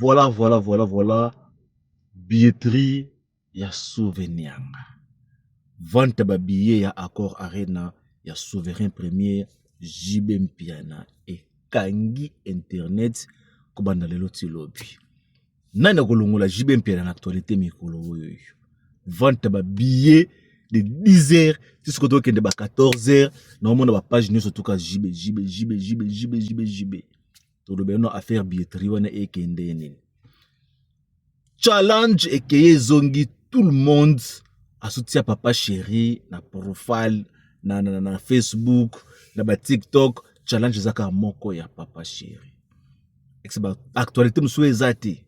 Voilà. Billetterie ya souvenir. Vente ba billet ya Accor Arena ya Souverain Premier JB Mpiana et kangi internet kobanda lelo ti lobby. Nana kolongola JB Mpiana na actualité mikolo oyo. Vente ba billet de 10h jusqu'au tour de 14h. Normalement, la page news surtout ka JB. Tout le monde affaire billetterie wana ekende nini. Challenge et zongi tout le monde a soutien papa chéri na profile na Facebook na ba TikTok challenge zaka moko ya papa chéri. Exba actualité mso ezati.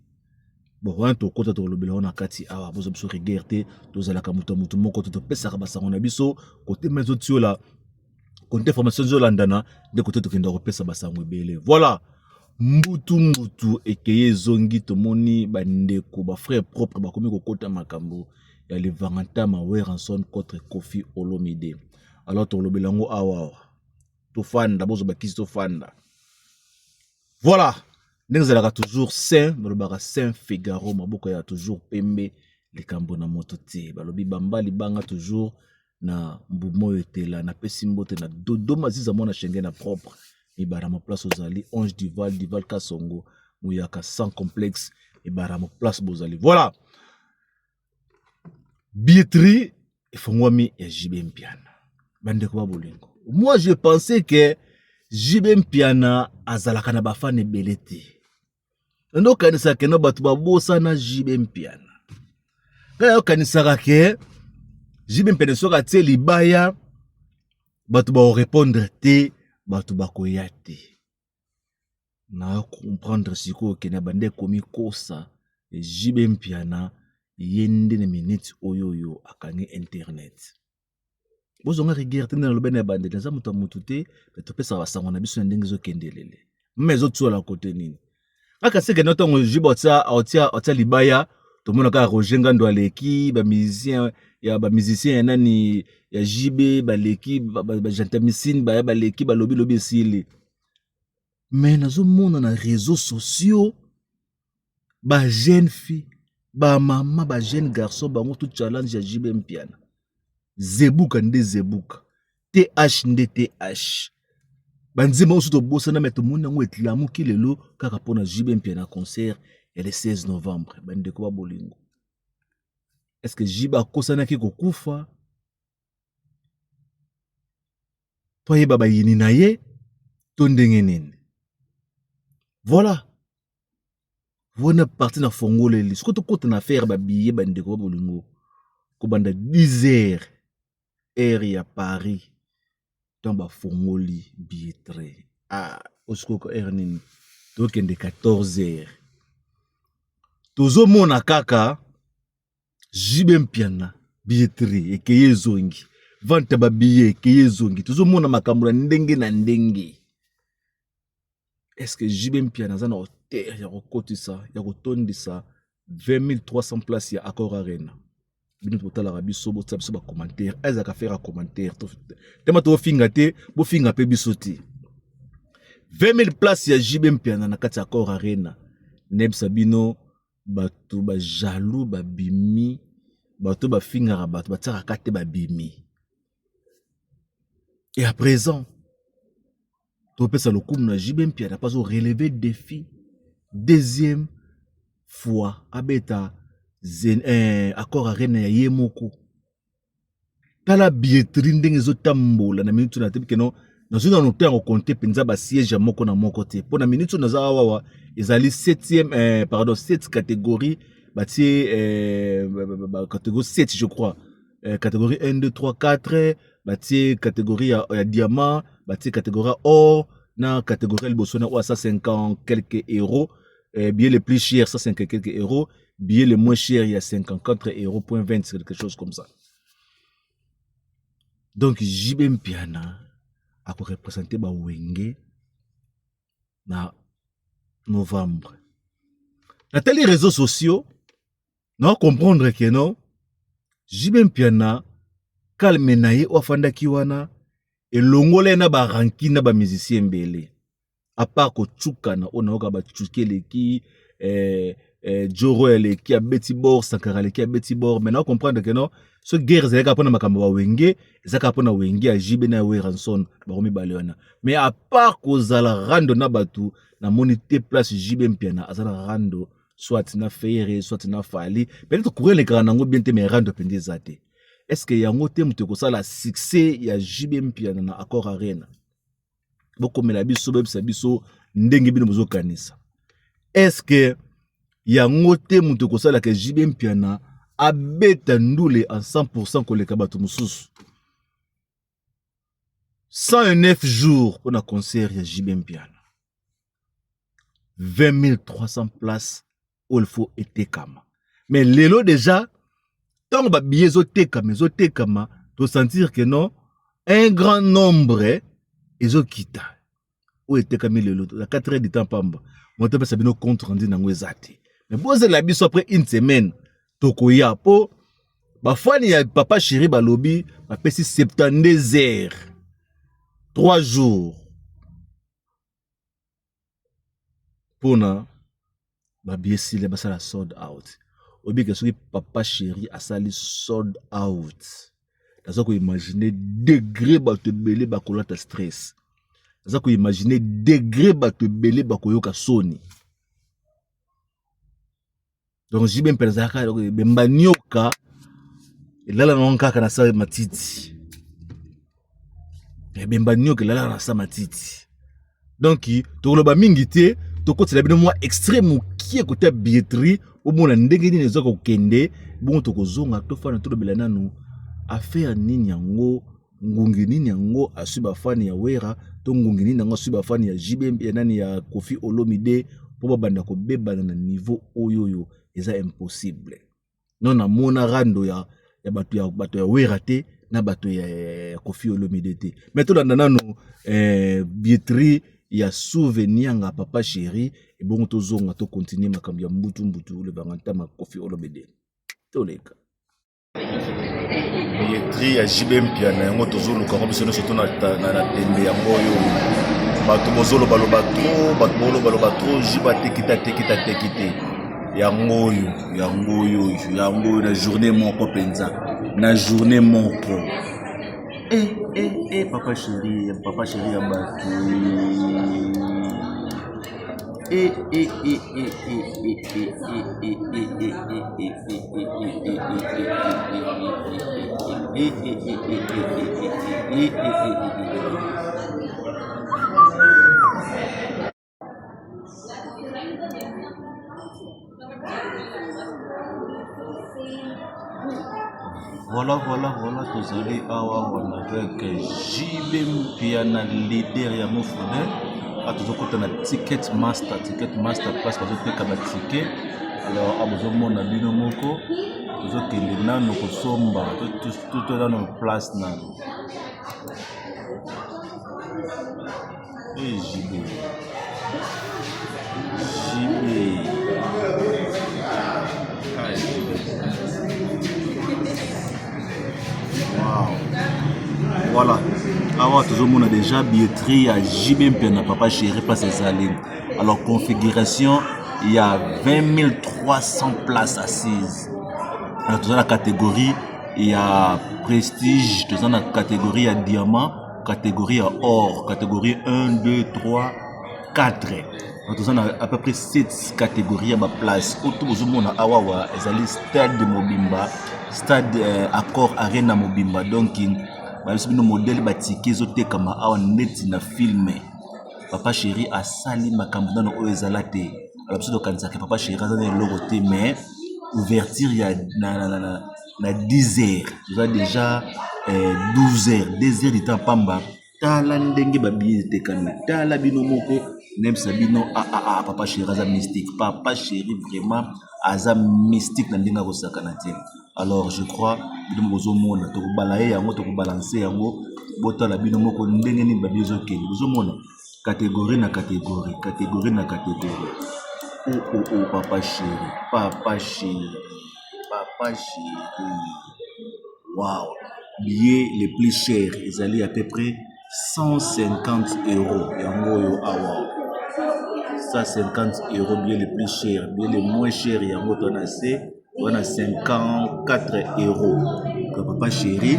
Bon wana to kota to lobela na kati awa bozo biso regerte to zala ka mutu moko to pesa ka basango na biso côté mezo tiola côté formation zo landana de côté to kenda ko pesa basango ebele. Voilà. Mbutu ekeye zongi tomoni bandeko ba frère propre ba komi kokota makambo ya le Valentin Maweranson contre Kofi Olomide. Alors to lobelango awa to fanda bozo ba kisi to fanda. Voilà, nengzalaka toujours saint balobaka Saint Figaro maboko ya toujours pembe likambo na moto te balobi bambali banga toujours na mbumo etela na pesi mbote na dodoma ziza mona shenge na propre. Et baramo place aux alliés, Onge Dival Kasongo, Mouyaka sans complexe, et baramo place aux alliés. Voilà. Billetterie, il faut moi mi et JB Mpiana. Bande kwa bolingo. Moi je pensais que JB Mpiana azalaka na bafane belete. Ndo kanisa ke no batu babosa na JB Mpiana. Kaya kanisa ke JB Mpiana soka tie libaya batu ba répondre te. Batu bakoyate na comprendre siko ke na bande komi kosa JB Mpiana yende na minute oyoyo akangi internet bozonga regerte na lobene bande na zamuta mutute to pesa basango na biso ndenge zo kendelele mezo tsola kote nini aka seke na tongo jibotsa otia libaya to mona ka Roger Ngando aleki ba musicien nani ya JB baleki ba jantamicine ba leki ba lobi sili mais nazo mona na réseaux sociaux ba jeune fille ba mama ba jeune garçon bango tout challenge ya JB Mpiana zebuka TH nde TH banzima osu to bossa na meto mona ngo etlamu kilelo kaka pona JB Mpiana concert et le 16 novembre bandeko ba bolingo. Est-ce que JB akosana ki kokufa toi baba yini na ye to ndenge nini? Voilà. Vona parti na fongole li. Siko to kota na faire ba billet bandeko ba bolingo. Ko banda 10h heure ya Paris. Ton ba fongoli billetterie. Ah, osiko ko heure nini? To kende 14h. Tozo mona kaka JB Mpiana billetterie ekeye zongi. Vente ba billet ekeye zongi. Tozo mona makambo ndenge na ndenge. Est-ce que JB Mpiana zana hotel ya kokotisa ya kotondisa 20300 places ya Accor Arena. Bino totala rabiso bo tsa biso ba commentaire. Eza ka faire un commentaire. Tema to finga te, bo finga pe biso te. 20000 places ya JB Mpiana na kati ya Accor Arena. Nebsa bino batu ba jaloux ba bimi, batu ba finga batu ba tsaka kate ba bimi. Et à présent, tu peux le coup na JB Mpiana pas au relever défi deuxième fois abeta Accor Arena ya yemoko. Tala billetterie ndenge zo tambola na minute na tebi keno na zo na noter en compter penza ba siège moko na moko te. Pour na minute na za wawa ezali 7 catégorie batie catégorie 7 je crois. Catégorie 1 2 3 4 batie catégorie ya diamant, batie catégorie or na catégorie libosona ou à 150 quelques euros. Billet le plus cher 150 quelques euros, billet le moins cher il y a 54 euros point 20 quelque chose comme ça. Donc JB Mpiana a représenté ba wenge na novembre. Na tels réseaux sociaux, non comprendre que non JB Mpiana calme naye wafanda kiwana elongole na ba ranki na ba musicien mbele. À part ko tchukana onaoka ba tchukeleki Joro qui a Betty Bor, Sankara qui a Betty Bor. Maintenant, comprendre que non, ce guerre, c'est qu'à Makamba Wenge, c'est qu'à Wenge, à Jibena Ranson, Baromi Baleona. Mais à part cause la rando na batu, na monité place Jibem Piana, à la rando, soit na Feire, soit na Fali, peut-être courir les grands bien te mais rando pendezate. Est-ce que yango te muteko ça la succès ya Jibem Piana na accord arena? Boko melabiso bebisa biso ndenge bino bozo kanisa. Est-ce que yango te mutu kosala ke Jibem Piana abeta ndule à 100% koleka bato mususu 109 jours pour un concert ya Jibem Piana 20 300 places où il faut etekama mais lelo déjà tant ba billet zotekama to sentir que non un grand nombre ezokita ou etekami lelo la 4 heures du temps pamba monte pe sabino compte rendu nango ezate. Mais bon, c'est la biso après une semaine. Tokoya po. Ba fani ya papa chéri ba lobby. Ba pesi 72 heures. 3 jours. Pona. Ba biesi le basa la sold out. Obi que soki papa chéri a sali sold out. Nazo ko imaginer degré ba te belé ba kolata stress. Nazo ko imaginer degré ba te belé ba koyoka soni. Donc j'ai bien pensé que bemba nyoka ilala na kaka na sa matiti. Bemba nyoka ilala na sa matiti. Donc to loba mingi te to kotela bino moi extrême qui est côté billetterie au mona ndenge ni ezoko kende bon to kozonga to fana to bela nanu affaire nini yango ngungi nini yango asuba fani ya wera to ngungi nini yango asuba fani ya Jibem ya nani ya Koffi Olomide po banda ko beba na niveau oyoyo. C'est impossible. Non na mona rando ya bato ya wera te na bato ya Koffi Olomide te. Mais to landa no billetterie ya souvenir nga papa chéri et bon to zonga to continuer makambo ya mbutu le banganta ma Koffi Olomide. To leka. Billetterie ya Jibem Piana yango to zolo ka biso surtout na tembe yango yo. Bato bozolo baloba trop jiba tekita. Yango na journée moko penza na journée moko papa chéri ya bato Voilà, tous allez avec Jibem Piana leader ya Mofune. A toujours côté na ticket master place parce que kaba ticket. Alors abuzo mona bino moko. Toujours kende nano ko somba tout dans nos place na. Jibem. Voilà. Alors, tout le monde a déjà billetterie à Jibem Piana papa chéri pas ses salines. Alors, configuration, il y a 20 300 places assises. Alors, dans la catégorie, il y a prestige, dans la catégorie, il y a diamant, catégorie à or, catégorie 1, 2, 3, 4. Alors, dans à peu près 7 catégories à ma place. Autour de monde à Awawa, ils stade de Mobimba, stade accord arena Mobimba. Donc, le modèle batiki zote kama awa neti na filme papa chéri a sali makambo na oezalate alors biso kanisa ke papa chéri azana logo te mais ouverture ya na 10 heures déjà 12 heures 2 heures du temps pamba tala ndenge babiye te kanu tala bino moko nem sabino papa chéri aza mystique papa chéri vraiment aza mystique na ndenge ko sakana te. Alors je crois bino bozo mona to balaye yango to balancer yango botala bino moko ndenge ni babizo kende bozo mona catégorie na catégorie oh papa chéri wow billet les plus chers ils allaient à peu près 150 € yango yo awa 750 euros, bien les plus chers, bien les moins chers, il y a un autre on a 54 euros. Que papa chéri,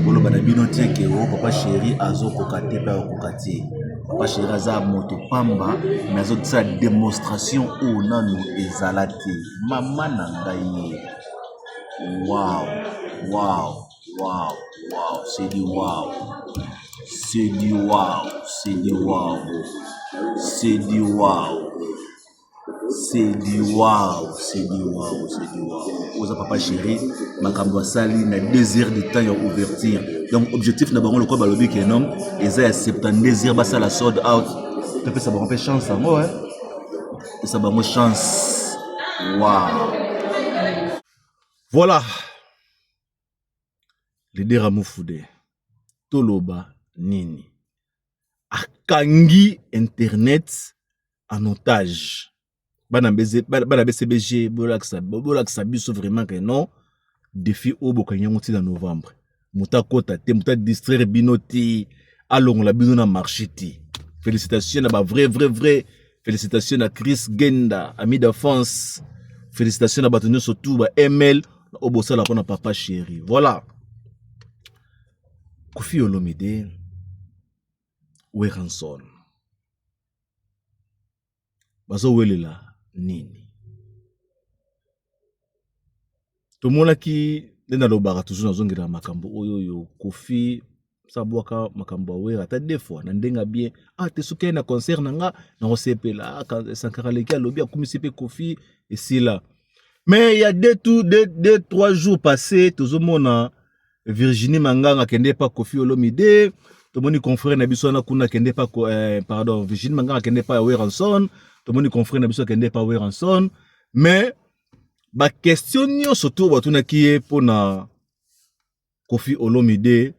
bolo banabino tieke o papa chéri azo kokate pa kokati. Papa chéri aza moto pamba, mais azo sa démonstration ou nanu ezalati. Mama nangaye. Waouh, waouh, waouh, waouh, c'est du waouh. C'est du waouh, c'est du waouh. C'est du waouh. C'est du waouh, c'est du waouh, c'est du waouh. Oza papa chéri, makambo sali na 2 heures de temps ya ouverture. Donc objectif na bango le quoi balobi ke non, eza ya 72 heures basa la sold out. Peut ça ba chance ngo hein. Ça ba mo chance. Waouh. Voilà. Leader Amoufoudé. Toloba nini. Akangi internet en otage. Bana BCBG bolakisa biso vraiment que non défi obo kanyango ti na novembre muta kota te muta distraire binoti alongola bino na marché ti. Félicitations à vrai félicitations à Chris Genda ami d'enfance, félicitations à Batonio surtout ba ML obo sala pona papa chéri. Voilà. Koffi Olomide Weranson bazo welela nini tomona ki nena lobaka toujours nazongela makambo oyo Koffi sabwaka makambo awera ata deux fois na ndenga bien te soki na concert nanga na osepela Sankara leki alobi akumisi pe Koffi esila. Mais il y a deux, 3 jours passés tozomona Virginie Manganga kende pa Koffi Olomide, tomoni confrère na biso na kuna kende pa pardon Virginie Manganga kende pa Weranson, tomoni confrère na biso kende pa Weranson, mais ba question nyo surtout batuna ki pona Koffi Olomide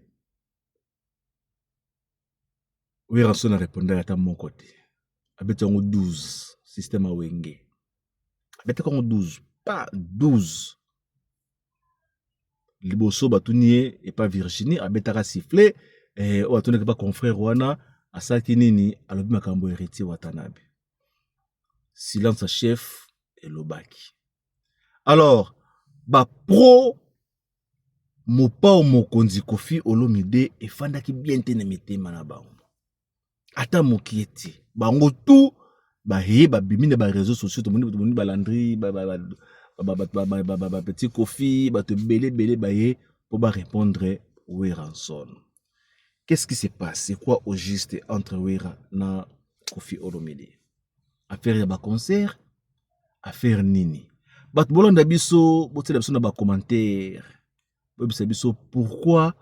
Weranson a répondu à ta mon côté. Abeta ngo 12 système a wenge. Abeta ngo 12, pas 12. Liboso batunie et pas Virginie abetaka siffler o atone pas confrère wana asaki nini alobi makambo héritier Watanabe. Silence à chef et lobaki. Alors ba pro mopa o mokonzi Koffi Olomide efandaki bien te na mitema na bango. Ata mokieti bango tout ba bimine ba réseaux sociaux to moni ba Landry petit Koffi te belé baye pour répondre Weranson. Qu'est-ce qui se passe? C'est quoi au juste entre Wera na Koffi Olomide? Affaire ya ba concert, affaire nini? Bat bolanda biso botela biso na ba commentaire. Bobisa biso pourquoi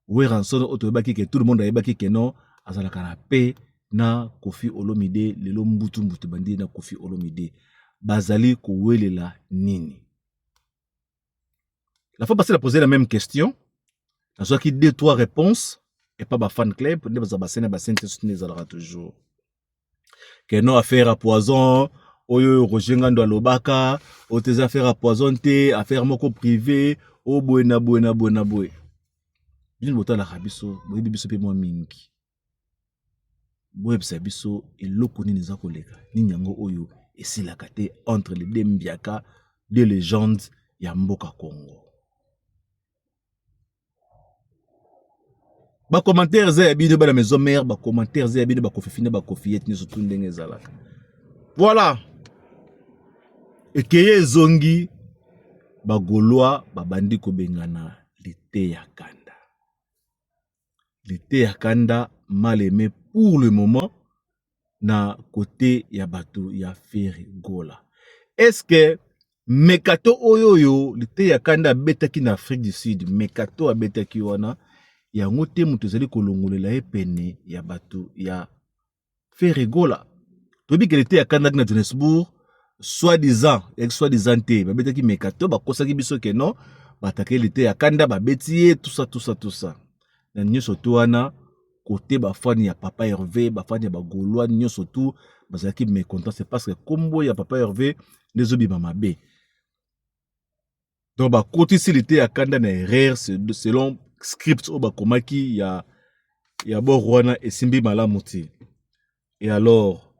Weranson otobaki que tout le monde ayebaki que non azalaka na paix na Koffi Olomide lelo mbutu bandi na Koffi Olomide. Bazali kowelela nini. La fois passée, elle a posé la même question. Elle a 2-3 réponses. Et pas ma fan club. Elle a toujours. Que non affaire à poison. Oyo Roger Ngando Alobaka. O tes affaires à poison te. Affaire moko privé. O buena. Bien bota la rabiso. Boyebi biso pe moi mingi. Boyebi biso eloko nini za koleka. Nini yango oyo. Et c'est la kate entre les deux Mbiaka, deux légendes, ya Mboka Congo. Ba commentaires za yabino ba la maison mère, ba commentaires za yabino ba kofifine ba kofiyet ni surtout ndenge zalaka. Voilà. Et keye zongi ba Gaulois ba bandi ko bengana l'été ya Kanda. L'été ya Kanda mal aimé pour le moment. Na côté ya bato ya Ferregola. Est-ce que Mekato oyoyo l'été ya Kanda betaki na Afrique du Sud, Mekato abetaki wana ya ngote mutu zali kolongolela epene ya bato ya Ferregola. Tobi que l'été ya Kanda na Johannesburg soi-disant te babetaki Mekato bakosaki biso ke non batake l'été ya Kanda babeti tout ça. Na nyoso to wana côté bafani ya papa Hervé, bafani ya bagaulois nyo surtout bazaki mécontent, c'est parce que combo ya papa Hervé nezobi mamabe. Donc ba côté si l'été ya Kanda na erreur selon script o bakomaki ya Borwana et Simbi Malamuti. Et alors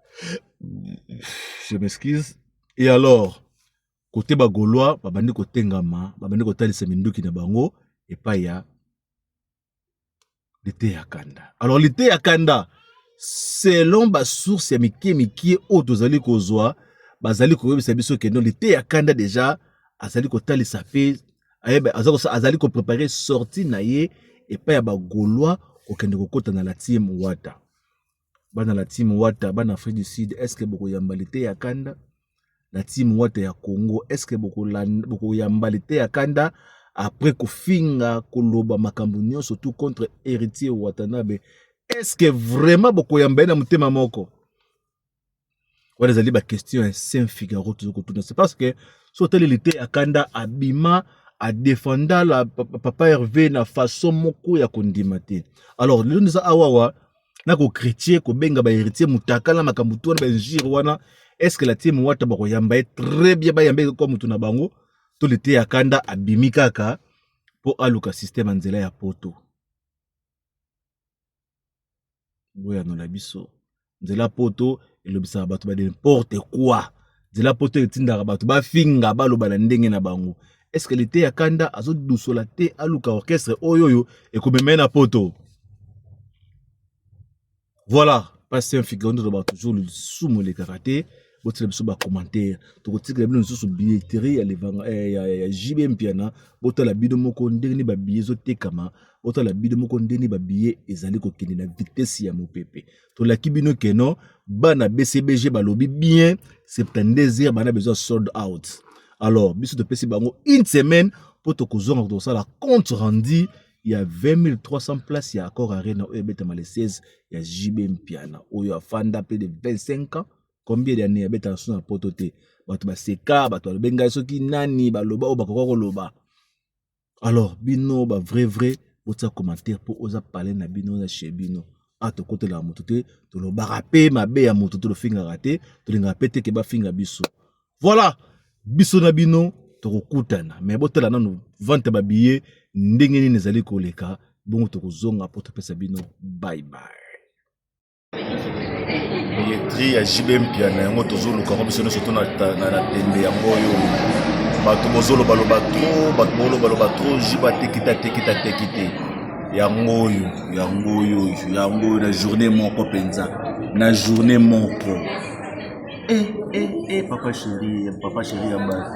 Je m'excuse. Et alors, côté Bagolois, babandi kotengama, babandi kotalisa minduki na bango, et pas ya l'été ya kanda. Alors l'été ya kanda, selon ba source ya miki o tozali kozwa, bazali koyebisa biso ke non l'été ya kanda déjà azali kotalisa pe azali ko préparer sortie na ye et pas ya Bagolois kokende kokota na la team Wata. Bana la team Wata, bana Afrique du Sud, est-ce que boko yamba l'été ya kanda? La team Wata ya Congo, est-ce que boko yamba l'été ya kanda? Après kofinga koloba makambo nyonso surtout contre héritier Watanabe, est-ce que vraiment boko yamba na mutema moko? Voilà zali ba question Saint Figaro toujours tout. C'est parce que sur l'été ya kanda abima a défendre la papa Hervé na façon moko ya kondimate. Alors le nous awawa na ko chrétien ko benga ba héritier mutakala makambo to na ba njir wana, est-ce que la team Wata bako yamba très bien ba yamba comme mutu na bango to l'été ya kanda abimi kaka po aluka système nzela ya poto. Boya no la biso nzela poto elobisa bato ba n'importe quoi. Nzela poto etinda bato ba finga baloba na ndenge na bango. Est-ce que l'été ya kanda azo dusola te aluka orchestre oyoyo e ko memena poto? Voilà, passer un figurant de toujours le sous les karaté. Votre sur bas commentaire, tu retires les billets sur billetterie, ya JBM Piana, votre la bide moko ndeni ba billet zote kama, votre la bide moko ndeni ba billet ezali ko kende na vitesse ya mopepe. To la kibino keno, bana BCBG balobi bien, 72 heures bana besoin sold out. Alors, biso de PC bango une semaine pour te kozonga ko ça la compte rendu. Il y a 20 300 places, il y a encore Arena Oebetama les 16, il y a JBM Piana, où il y a Fanda plus de 25 ans. Combien d'années il y a Beta sur la potote? Bato ba seka, bato ba benga soki nani, ba loba ou ba kokoko loba. Alors, bino, ba vrai, votre commentaire pour osa parler na bino na chez bino. A to côté la motote, to lo barapé, ma be ya motote lo finga raté, to linga pete ke ba finga biso. Voilà, biso na bino, to kokutana. Mais botela nanu vente ba billet. Ndenge nini ezali koleka bongo tokozonga po topesa bino bye bye. Billetterie ya JBM Piana yango tozoluka biso nyonso to na tembe yango oyo bato bozoloba loba trop jiba tekita te yango oyo na journée moko penza na journée moko papa chéri ya bato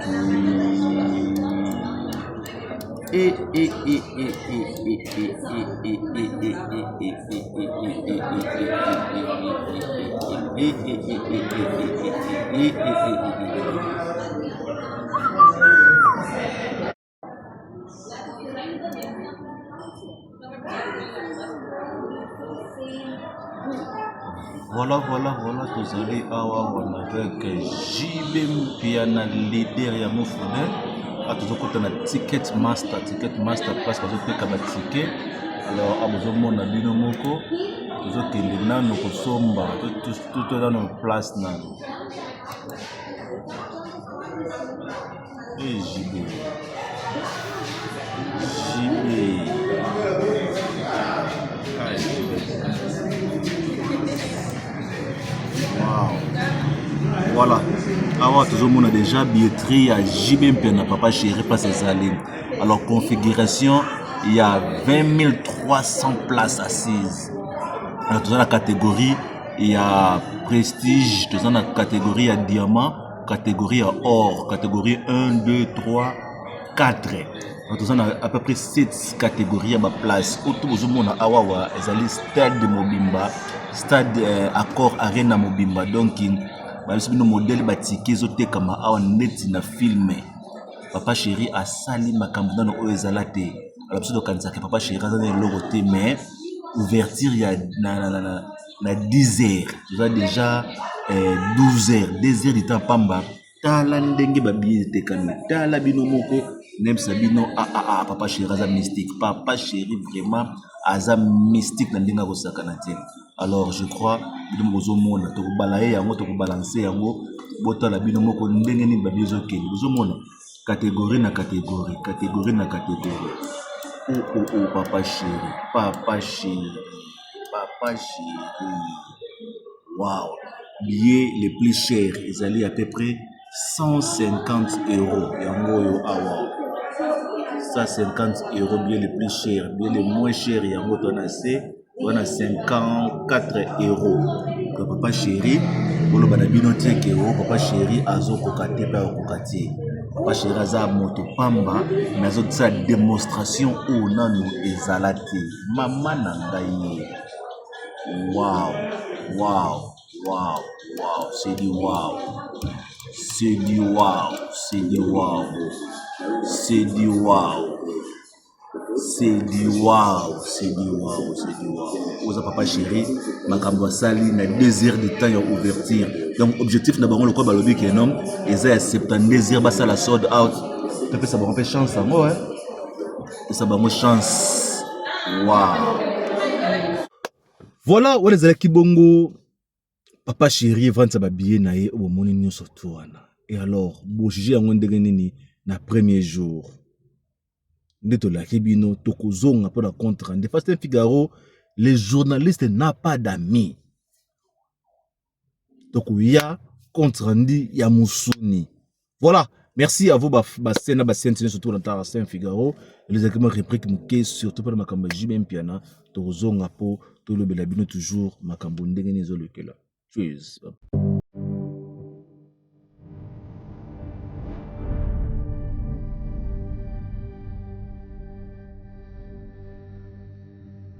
Voilà, tozali awa on avec JBM Piana leader ya mofune. Atozokota na ticket master place bazoteka ba ticket. Alors abozomona bino moko tozokende nano kosomba tout nano place nano. JB wow. Voilà. Alors, on a déjà billetterie à JBM Piana Papa Chéri Place Esaline. Alors, configuration, il y a 20 300 places assises. Alors, dans la catégorie, il y a prestige, dans la catégorie, il y a diamant, catégorie à or, catégorie 1, 2, 3, 4. Donc, on a à peu près 7 catégories à ma place. Autour de monde à Awawa, Ezali stade de Mobimba, stade Accor Arena Mobimba. Donc, le modèle batiki zote kama awa neti na filme. Papa Chéri a sali makambo na o ezalate. Alors biso kanisa ke Papa Chéri azana logoté mais ouverture ya na 10 heures. Tu as déjà 12 heures, 2 heures de temps pamba. Tala ndenge ba billet te kami. Tala bino moko nem sabino Papa Chéri aza mystique. Papa Chéri vraiment aza mystique na ndinga ko sakana te. Alors je crois bino mozo mona to balaye yango to balancer yango bota la bino moko ndenge ni ba bizo ke mozo mona catégorie na catégorie oh Papa Chéri wow billets les plus chers, ils allaient à peu près 150 euros. Yango awa. 150 euros, billets les plus chers. Billets les moins chers, yango on a 54 euros. Que papa chéri, pour le banabino tieke o, papa chéri, azo kokate pa kokate. Papa chéri, aza moto pamba, mais azo sa démonstration ou nanu ezalati. Maman nangaye. Waouh, waouh, waouh, waouh, c'est du waouh. C'est du waouh, c'est du waouh. C'est du waouh. C'est du waouh, c'est du waouh, c'est du waouh. Oza papa chéri, makambo sali na 2 heures de temps ya ouverture. Donc objectif na bango le quoi balobi que non, eza ya 72 heures basa la sold out. Peut ça bango chance à moi, hein. Et ça bango chance. Waouh. Voilà, on est bongo. Papa chéri vend sa billet na ye au moni nyonso to wana. Et alors, bo juger yango ndenge nini na premier jour. Ndeto la kebino tokozonga pour la contre de Fast Figaro, les journalistes n'a pas d'amis. Donc il y a contre rendu ya musuni. Voilà, merci à vous basena basentine surtout dans Fast Figaro, les éléments répliques muke surtout pour makamba JB Mpiana, tokozonga po to le belabino toujours makambo ndenge nezo lekela. Cheers.